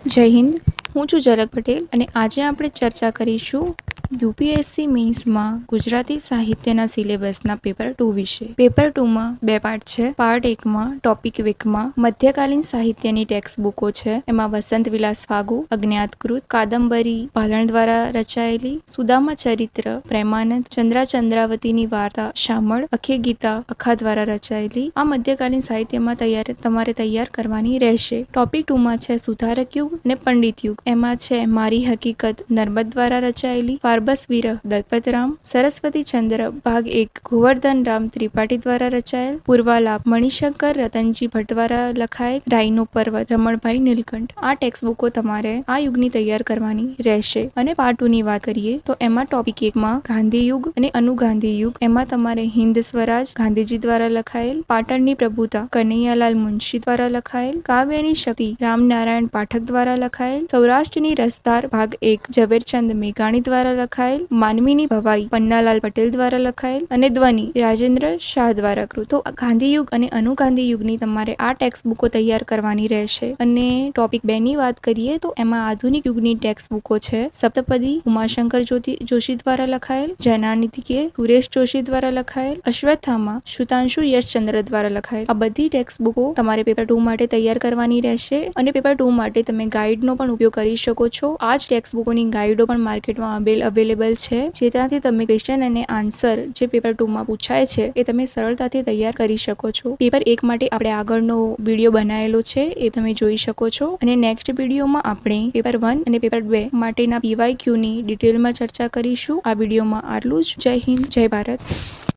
જય હિન્દ, હું છું ઝલક પટેલ અને આજે આપણે ચર્ચા કરીશું યુપીએસસી મેન્સમાં ગુજરાતી સાહિત્યના સિલેબસના પેપર 2 વિશે. પેપર 2માં 2 પાર્ટ છે. પાર્ટ 1માં ટોપિક વીકમાં મધ્યકાલીન સાહિત્યની ટેક્સ્ટ બુકો છે. એમાં વસંત વિલાસ ફાગુ, અજ્ઞાતકૃત, કાદંબરી ભાલણ દ્વારા રચાયેલી, સુદામા ચરિત્ર પ્રેમાનંદ, ચંદ્રાવતીની વાર્તા શામળ, અખી ગીતા અખા દ્વારા રચાયેલી. આ મધ્યકાલીન સાહિત્યમાં તમારે તૈયાર કરવાની રહેશે. ટોપિક 2માં છે સુધારક યુગ અને પંડિત યુગ. એમાં છે મારી હકીકત નર્મદ દ્વારા રચાયેલી, ફાર્બસ વિરહ દલપતરામ, સરસ્વતી ચંદ્ર ભાગ 1 ગોવર્ધન રામ ત્રિપાઠી દ્વારા રચાયેલ, પૂર્વાલાપ મણિશંકર રતનજી ભટ્ટ દ્વારા લખાયેલ, રાયનો પર્વત રમણભાઈ નીલકંઠ. આ ટેક્સ્ટ બુકો તમારે આ યુગની તૈયાર કરવાની રહેશે. અને પાર્ટ 2 ની વાત કરીએ તો એમાં ટોપિક 1માં ગાંધી યુગ અને અનુગાંધી યુગ. એમાં તમારે હિન્દ સ્વરાજ ગાંધીજી દ્વારા લખાયેલ, પાટણની પ્રભુતા કનૈયાલાલ મુનશી દ્વારા લખાયેલ, કાવ્યની શક્તિ રામનારાયણ પાઠક દ્વારા લખાયેલ, સૌરાષ્ટ્રની રસધાર ભાગ 1 ઝવેરચંદ મેઘાણી દ્વારા લખાયેલ, માનવીની ભવાઈ પન્નાલાલ પટેલ દ્વારા લખાયેલ અને ધ્વનિ રાજેન્દ્ર શાહ દ્વારા કૃત. તો ગાંધી યુગ અને અનુગાંધી યુગની તમારે આ ટેક્સ્ટ બુકો તૈયાર કરવાની રહેશે. અને ટોપિક 2 ની વાત કરીએ તો એમાં આધુનિક યુગની ટેક્સ્ટ બુકો છે. સપ્તપદી ઉમાશંકર જોશી દ્વારા લખાયેલ, જૈનાનિધિકે સુરેશ જોશી દ્વારા લખાયેલ, અશ્વત્થામા શુતાંશુ યશચંદ્ર દ્વારા લખાયેલ. આ બધી ટેક્સ્ટ બુકો તમારે પેપર 2 માટે તૈયાર કરવાની રહેશે. અને પેપર 2 માટે તમે ગાઈડનો પણ ઉપયોગ કરી શકો છો. આ જ ટેક્સ્ટ બુકોની ગાઈડો પણ માર્કેટમાં અવેલેબલ છે, જેનાથી તમે ક્વેશ્ચન અને આન્સર જે પેપર 2માં પૂછાય છે એ તમે સરળતાથી તૈયાર કરી શકો છો. પેપર 1 માટે આપણે આગળનો વિડીયો બનાવેલો છે, એ તમે જોઈ શકો છો. અને નેક્સ્ટ વિડીયોમાં આપણે પેપર 1 અને પેપર 2 માટેના PYQ ની ડિટેલમાં ચર્ચા કરીશું. આ વિડીયોમાં આટલું જ. જય હિન્દ, જય ભારત.